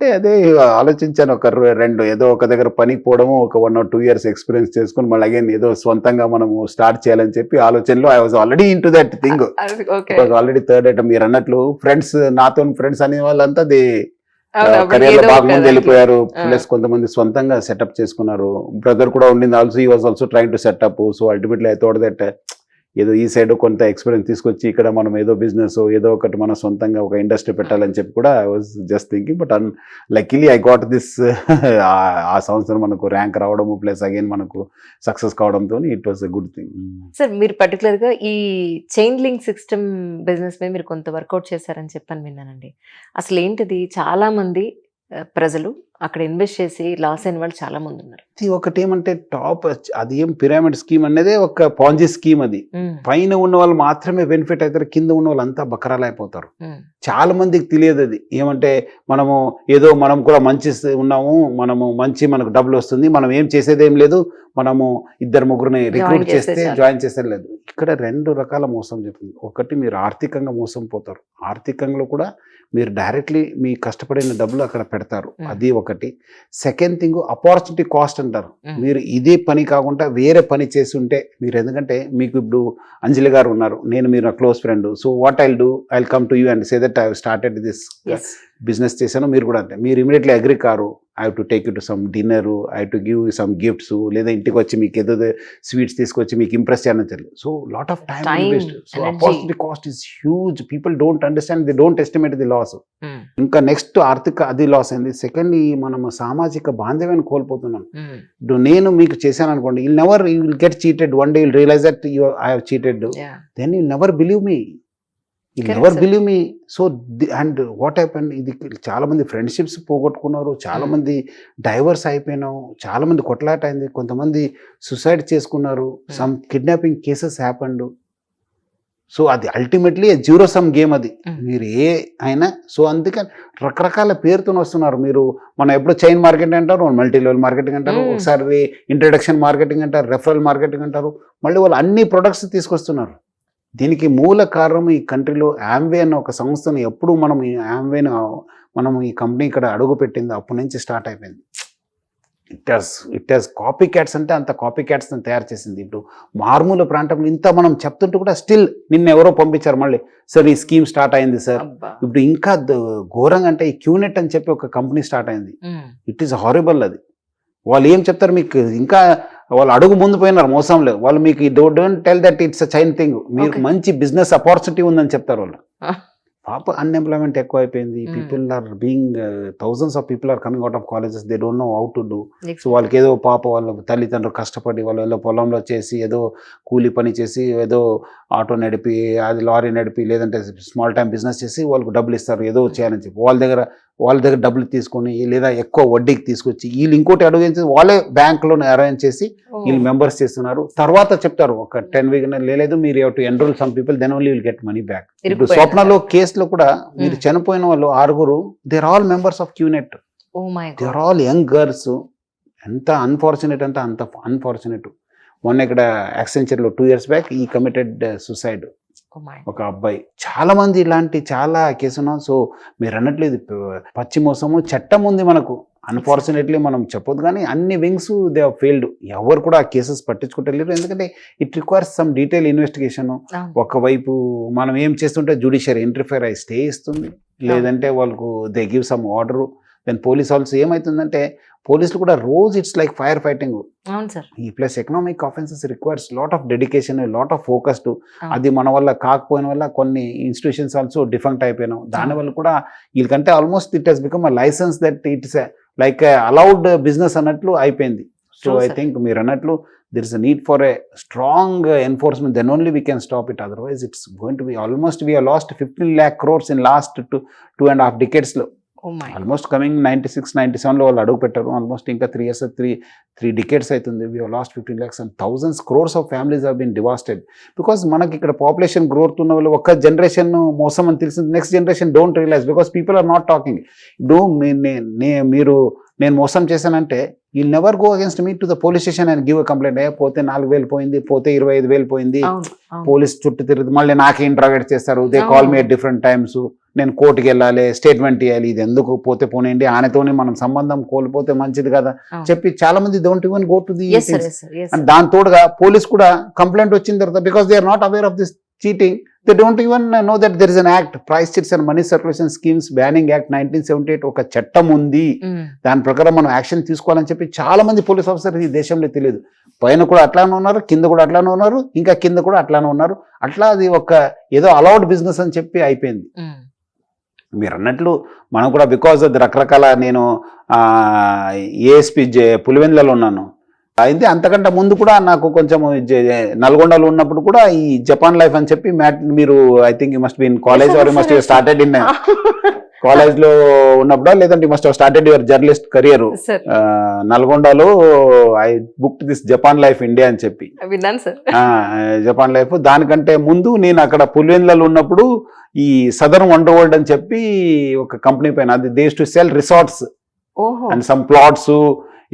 అంటే అదే ఆలోచించాను. ఏదో ఒక దగ్గర పనికి పోవడము, ఒక 1 or 2 years ఎక్స్పీరియన్స్ చేసుకొని మళ్ళీ అగైన్ ఏదో స్వంతంగా మనము స్టార్ట్ చేయాలని చెప్పి ఆలోచనలో I was already into that thing. Already third item మీరు అన్నట్లు నాతో ఫ్రెండ్స్ అనే వాళ్ళంతా కెరియర్ లో బాగా ముందు వెళ్ళిపోయారు. ప్లస్ కొంతమంది స్వంతంగా సెటప్ చేసుకున్నారు. బ్రదర్ కూడా ఉండింది also, he was also trying to set up. So ultimately I thought that ఏదో ఈ సైడ్ కొంత ఎక్స్పీరియన్స్ తీసుకొచ్చి ఇక్కడ మనం ఏదో బిజినెస్ ఏదో ఒకటి మన సొంతంగా ఒక ఇండస్ట్రీ పెట్టాలని చెప్పి కూడా I was just thinking. But luckily I got this. ఆ సంవత్సరం మనకు ర్యాంక్ రావడము ప్లస్ అగైన్ మనకు సక్సెస్ కావడంతో it was a good thing. Sir మీరు పర్టికులర్ గా ఈ చైన్ లింక్ సిస్టమ్ బిజినెస్ మీద మీరు కొంత వర్కౌట్ చేశారని చెప్పని విన్నానండి. అసలు ఏంటిది? చాలా మంది ప్రజలు అక్కడ ఇన్వెస్ట్ చేసి లాస్ అయిన వాళ్ళు చాలా మంది ఉన్నారు. ఒకటి ఏమంటే టాప్ అది ఏం పిరమిడ్ స్కీమ్ అనేది ఒక పాంజీ స్కీమ్. అది పైన ఉన్న వాళ్ళు మాత్రమే బెనిఫిట్ అవుతారు, కింద ఉన్న వాళ్ళంతా బకరాలు అయిపోతారు. చాలా మందికి తెలియదు అది. ఏమంటే మనం కూడా మంచి ఉన్నాము, మనకు డబ్బులు వస్తుంది, మనం ఏం చేసేది ఏం లేదు, మనము 2-3 రిక్రూట్ చేస్తే జాయిన్ చేసేది లేదు. ఇక్కడ 2 రకాల మోసం చెప్తుంది. ఒకటి మీరు ఆర్థికంగా మోసం పోతారు, ఆర్థికంలో కూడా మీరు డైరెక్ట్లీ మీ కష్టపడిన డబ్బులు అక్కడ పెడతారు, అది ఒకటి. సెకండ్ థింగ్ ఆపర్చునిటీ కాస్ట్ అంటారు. మీరు ఇదే పని కాకుండా వేరే పని చేసి ఉంటే మీరు, ఎందుకంటే మీకు ఇప్పుడు అంజలి గారు ఉన్నారు, మీరు నా close friend. So what I'll come to you and say that I started this business చేశాను. మీరు కూడా అంటే మీరు immediately agri car. I have to take you to some dinner, I have to give some gifts, లేదా ఇంటికి వచ్చి మీకు ఏదో స్వీట్స్ తీసుకొచ్చి మీకు ఇంప్రెస్ చేయడం తెలియదు. So lot of time invest. So opportunity cost is huge. People don't understand, they don't estimate the loss. ఇంకా నెక్స్ట్ ఆర్థిక అది లాస్ అయింది. సెకండ్ మనము సామాజిక బాంధవ్యాన్ని కోల్పోతున్నాం. ఇప్పుడు నేను మీకు చేశాను అనుకోండి, you will get cheated. One day will realise that I have cheated, then you never believe me. So and what happen, ఇది చాలా మంది ఫ్రెండ్షిప్స్ పోగొట్టుకున్నారు, చాలా మంది డైవర్స్ అయిపోయినాం, చాలా మంది కొట్లాట అయింది, కొంతమంది సుసైడ్ చేసుకున్నారు, some kidnapping cases happened. So అది అల్టిమేట్లీ జీరో సమ్ గేమ్ అది, మీరు ఏ అయినా. సో అందుకని రకరకాల పేరుతో వస్తున్నారు. మనం ఎప్పుడు చైన్ మార్కెటింగ్ అంటారు, మల్టీ లెవెల్ మార్కెటింగ్ అంటారు, ఒకసారి ఇంట్రడక్షన్ మార్కెటింగ్ అంటారు, రెఫరల్ మార్కెటింగ్ అంటారు, మళ్ళీ వాళ్ళు అన్ని ప్రొడక్ట్స్ తీసుకొస్తున్నారు. దీనికి మూల కారణం ఈ కంట్రీలో యామ్వే అన్న ఒక సంస్థను ఎప్పుడు మనం ఈ కంపెనీ ఇక్కడ అడుగు పెట్టింది అప్పటి నుంచి స్టార్ట్ అయిపోయింది. ఇట్ హాస్ కాపీ క్యాట్స్, అంటే అంత కాపీ క్యాట్స్ని తయారు చేసింది. ఇప్పుడు మారుమూల ప్రాంతంలో ఇంత మనం చెప్తుంటే కూడా స్టిల్ నిన్న ఎవరో పంపించారు మళ్ళీ, సార్ ఈ స్కీమ్ స్టార్ట్ అయింది సార్. ఇప్పుడు ఇంకా ఘోరంగా అంటే ఈ క్యూనెట్ అని చెప్పి ఒక కంపెనీ స్టార్ట్ అయింది. It is horrible. అది వాళ్ళు ఏం చెప్తారు మీకు, ఇంకా వాళ్ళు అడుగు ముందు పోయినారు మోసంలో. వాళ్ళు మీకు don't tell that it's a chain thing, మీకు మంచి బిజినెస్ ఆపర్చునిటీ ఉందని చెప్తారు వాళ్ళు. పాప అన్ఎంప్లాయ్మెంట్ ఎక్కువ అయిపోయింది. People are being thousands of people are coming out of colleges, they don't know how to do. So వాళ్ళకి ఏదో వాళ్ళ తల్లిదండ్రులు కష్టపడి వాళ్ళు ఏదో పొలంలో చేసి ఏదో కూలి పని చేసి ఏదో ఆటో నడిపి అది లారీ నడిపి లేదంటే స్మాల్ టైం బిజినెస్ చేసి వాళ్ళకు డబ్బులు ఇస్తారు ఏదో చేయాలని చెప్పి. వాళ్ళ దగ్గర డబ్బులు తీసుకొని లేదా ఎక్కువ వడ్డీకి తీసుకొచ్చి వీళ్ళు ఇంకోటి అడుగు వాళ్ళే బ్యాంకులో అరేంజ్ చేసి వీళ్ళు మెంబర్స్ చేస్తున్నారు. తర్వాత చెప్తారు ఒక 10 వీక్ లేదు మీరు to enrol some people, then only will get money back. ఇప్పుడు స్వప్నలో కేసులో కూడా మీరు చనిపోయిన వాళ్ళు 6 they are all members of QNet. They are all young girls. ఎంత అన్ఫార్చునేట్ అంటే అంత అన్ఫార్చునేట్. మొన్న ఇక్కడ యాక్సెంచర్లో 2 years బ్యాక్ ఈ కమిటెడ్ సూసైడ్ ఒక అబ్బాయి. చాలా మంది ఇలాంటి చాలా కేసున్నా. సో మీరు అన్నట్లేదు పచ్చి మోసము చట్టం ఉంది మనకు. అన్ఫార్చునేట్లీ మనం చెప్పొద్దు కానీ అన్ని వింగ్స్ దే హావ్ ఫెయిల్డ్. ఎవరు కూడా ఆ కేసెస్ పట్టించుకుంటలేరు. ఎందుకంటే it requires some detail investigation. ఒకవైపు మనం ఏం చేస్తుంటే జ్యుడిషియరీ ఇంటర్ఫియర్ అయి స్టే ఇస్తుంది, లేదంటే వాళ్ళకు they give some order. Then police also ఏమవుతుందంటే పోలీసులు కూడా రోజు ఇట్స్ లైక్ ఫైర్ ఫైటింగ్. ఈ plus economic offences requires lot of dedication, lot of focused. అది మన వల్ల కాకపోయిన వల్ల కొన్ని ఇన్స్టిట్యూషన్స్ ఆల్సో డిఫంక్ట్ అయిపోయినాం. దానివల్ల కూడా వీళ్ళకంటే almost it has become a licence that it's like allowed business అన్నట్లు అయిపోయింది. సో ఐ థింక్ మీరు అన్నట్లు there is a need for a strong enforcement, then only we can stop it. Otherwise it's going to be almost, we have lost 15 lakh crores in last 2.5 decades లో. Almost coming 96-97లో వాళ్ళు అడుగు పెట్టారు. Almost ఇంకా 3 decades అవుతుంది. We last 15 lakhs and thousands crores of families have been devastated. Because మనకి ఇక్కడ population growth ఉన్న వాళ్ళు ఒక జనరేషన్ మోసం అని తెలిసింది, next generation don't realise because people are not talking. ఇప్పుడు నేను మోసం చేశానంటే you'll never go against me to the police station and give a complaint. పోతే 4,000 పోయింది, పోతే 25,000 పోయింది, పోలీస్ చుట్టూ తిరుగుతుంది, మళ్ళీ నాకే ఇంట్రాగేట్ చేస్తారు, they call me at different times. నేను కోర్టుకి వెళ్ళాలి, స్టేట్మెంట్ ఇవ్వాలి, ఇది ఎందుకు పోతే పోనేయండి, ఆయనతోనే మనం సంబంధం కోల్పోతే మంచిది కదా అవును. చెప్పి చాలా మంది don't even go to the Yes, sir, yes, sir, yes, sir. And దాని తోడుగా పోలీస్ కూడా కంప్లైంట్ వచ్చిన తర్వాత because they are not aware of this cheating, they don't even know that there is an act, prize chits and money circulation schemes banning act 1978 ఒక చట్టం ఉంది, Mm. దాని ప్రకారం మనం యాక్షన్ తీసుకోవాలని చెప్పి చాలా మంది పోలీస్ ఆఫీసర్ ఈ దేశంలో తెలియదు. పైన కూడా అట్లానే ఉన్నారు, కింద కూడా అట్లానే ఉన్నారు, ఇంకా కింద కూడా అట్లానే ఉన్నారు. అట్లా అది ఒక ఏదో అలౌడ్ బిజినెస్ అని చెప్పి అయిపోయింది. Mm. మీరు అన్నట్లు మనం కూడా బికాజ్ అది రకరకాల నేను ఏఎస్పీ పులివెందులలో ఉన్నాను అయితే, అంతకంటే ముందు కూడా నాకు కొంచెం నల్గొండలో ఉన్నప్పుడు కూడా ఈ జపాన్ లైఫ్ అని చెప్పి మీరు I think you must be in college are you must started in college లో ఉన్నప్పుడు, లేదంటే must started your journalist career Sir, నల్గొండలో. I booked this Japan life India అని చెప్పి, విన్నాను సార్. Japan life. దానికంటే ముందు నేను అక్కడ పులివెందులలో ఉన్నప్పుడు ఈ సదర్న్ వండర్ వరల్డ్ అని చెప్పి ఒక కంపెనీ పైన, అది దేస్ టు సెల్ రిసార్ట్స్ ఓహో. అండ్ సమ్ ప్లాట్స్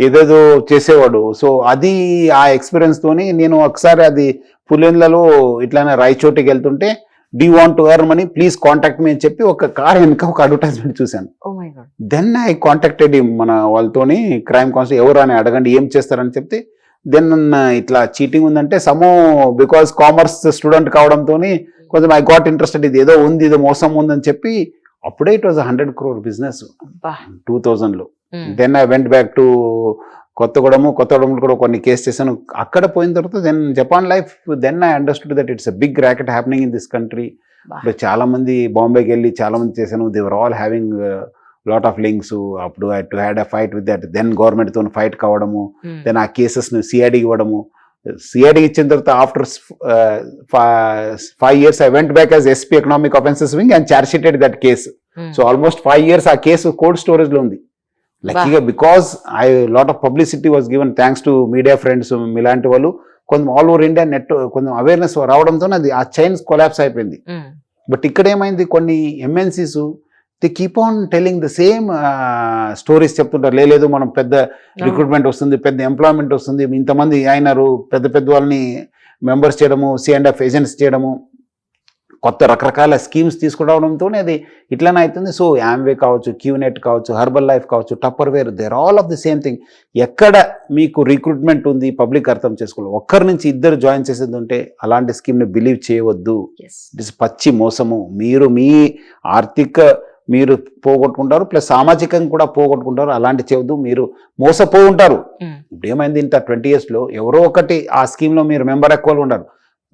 ఏదేదో చేసేవాడు. సో అది ఆ ఎక్స్పీరియన్స్ తోని నేను ఒకసారి అది పులివెందులలో ఇట్లానే రాయచోటికి వెళ్తుంటే, do want to earn money please contact me అని చెప్పి ఒక కార్ వెనుక ఒక అడ్వర్టైజ్మెంట్ చూశాను. Oh my God. Then I contacted మన వాళ్ళతోని క్రైమ్ కాన్స్టేబుల్ ఎవరు అని అడగండి ఏం చేస్తారని చెప్తే, దెన్ ఇట్లా చీటింగ్ ఉందంటే సమ్ బికాస్ కామర్స్ స్టూడెంట్ కావడంతో కొంచెం ఐ గాట్ ఇంట్రెస్టెడ్, ఇది ఏదో ఉంది, ఇది మోసం ఉందని చెప్పి, అప్పుడే ఇట్ వాజ్ 100 crore బిజినెస్ అబ్బా. 2000లో. Mm. Then I went back to కొత్తగూడెంలో కూడా కొన్ని కేసు చేశాను. అక్కడ పోయిన తర్వాత then Japan life, then I understood that it's a big racket happening in this country. Wow. ఇప్పుడు చాలా మంది బాంబేకి వెళ్ళి చాలా మంది చేశాను, they were all having lot of links. అప్పుడు I too had a fight with that, then government తో ఫైట్ కావడము, Mm. దెన్ ఆ కేసెస్ ను సిఐడికి ఇవ్వడము. సిఐడికి ఇచ్చిన తర్వాత after 5 years I went back as SP economic offences wing and charge sheeted that case. Mm. So almost 5 years ఆ case cold storage లో ఉంది. లక్కీగా because I lot of publicity was given thanks to media friends, మీలాంటి వాళ్ళు కొంచెం all over India net కొంచెం awareness రావడంతో అది ఆ చైన్స్ కొలాప్స్ అయిపోయింది. Mm. బట్ ఇక్కడ ఏమైంది, కొన్ని MNCs the keep on telling the same stories చెప్తుంటారు. లేదు మనం పెద్ద రిక్రూట్మెంట్ వస్తుంది, పెద్ద ఎంప్లాయ్మెంట్ వస్తుంది, ఇంతమంది అయినారు, పెద్ద పెద్ద వాళ్ళని మెంబర్స్ చేయడము, C&F ఏజెంట్స్ చేయడము, కొత్త రకరకాల స్కీమ్స్ తీసుకురావడంతో అది ఇట్లానే అవుతుంది. సో యామ్వే కావచ్చు, క్యూనెట్ కావచ్చు, హర్బల్ లైఫ్ కావచ్చు, Tupperware, there all of the same thing. ఎక్కడ మీకు రిక్రూట్మెంట్ ఉంది పబ్లిక్ అర్థం చేసుకోవాలి, ఒక్కరి నుంచి ఇద్దరు జాయిన్ చేసేది ఉంటే అలాంటి స్కీమ్ని బిలీవ్ చేయవద్దు. Yes. ఇట్ ఇస్ పచ్చి మోసము. మీరు మీ ఆర్థిక మీరు పోగొట్టుకుంటారు, ప్లస్ సామాజికంగా కూడా పోగొట్టుకుంటారు. అలాంటి చేయవద్దు, మీరు మోసపోయి ఉంటారు. Mm. ఇప్పుడు ఏమైంది, ఇంత 20 yearsలో ఎవరో ఒకటి ఆ స్కీమ్లో మీరు మెంబర్ ఎక్కువలు ఉండరు.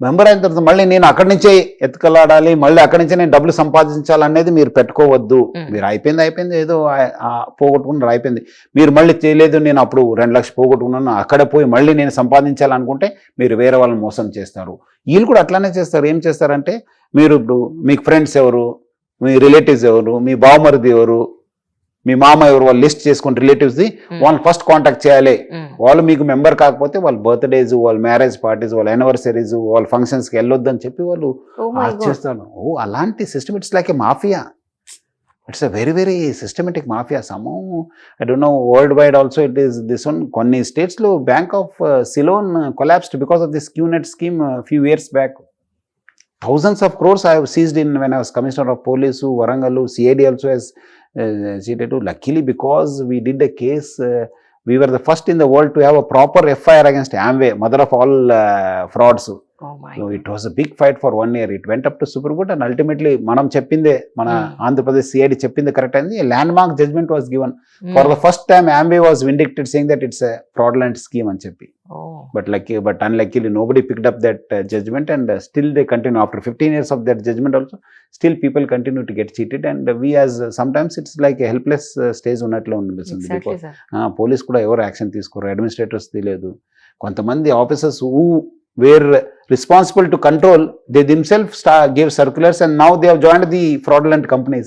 మెంబర్ అయిన తర్వాత మళ్ళీ నేను అక్కడి నుంచే ఎత్తుకలాడాలి, మళ్ళీ అక్కడి నుంచే నేను డబ్బులు సంపాదించాలనేది మీరు పెట్టుకోవద్దు. మీరు అయిపోయింది ఏదో పోగొట్టుకున్నారు అయిపోయింది. మీరు మళ్ళీ చేయలేదు, నేను అప్పుడు 2 లక్షలు పోగొట్టుకున్నాను, అక్కడ పోయి మళ్ళీ నేను సంపాదించాలనుకుంటే మీరు వేరే వాళ్ళని మోసం చేస్తారు. వీళ్ళు కూడా అట్లానే చేస్తారు. ఏం చేస్తారంటే, మీరు ఇప్పుడు మీకు ఫ్రెండ్స్ ఎవరు, మీ రిలేటివ్స్ ఎవరు, మీ బావమరిది ఎవరు, మీ మామ ఎవరు, వాళ్ళు లిస్ట్ చేసుకుని రిలేటివ్స్ది వాళ్ళని ఫస్ట్ కాంటాక్ట్ చేయాలి. వాళ్ళు మీకు మెంబర్ కాకపోతే వాళ్ళ బర్త్డేస్, వాళ్ళ మ్యారేజ్ పార్టీస్, వాళ్ళ యానివర్సరీస్, వాళ్ళ ఫంక్షన్స్కి వెళ్ళొద్దని చెప్పి వాళ్ళు Oh my God. చేస్తాను. అలాంటి system, it's like A mafia. It's a very very systematic mafia. Some I don't know world wide also it is this one. కొన్ని స్టేట్స్లో bank of Ceylon collapsed because of this QNet scheme few years back. Thousands of crores I have seized in when I was Commissioner of Police, Varangal, CID also has cheated. Luckily, because we did a case, we were the first in the world to have a proper FIR against Amway, mother of all frauds. Oh my So God. it was a big fight for 1 year. It went up to Supreme Court and ultimately మనం చెప్పిందే, మన Andhra Pradesh CID చెప్పింది correct అయింది. Landmark judgment was given. Mm. For the first time Amway was vindicated saying that it's a fraudulent scheme అని చెప్పి. Oh. But unluckily nobody picked up that judgment, and still they continue after 15 years of that judgment also, still people continue to get cheated, and we as sometimes it's like a helpless stage ఉన్నట్లు అనిపిస్తుంది. Exactly, Because sir. Police కూడా ఎవరు action తీసుకోరు, administrators తెలియదు. కొంతమంది officers who were responsible to control, they themselves gave circulars and now they have joined the fraudulent companies.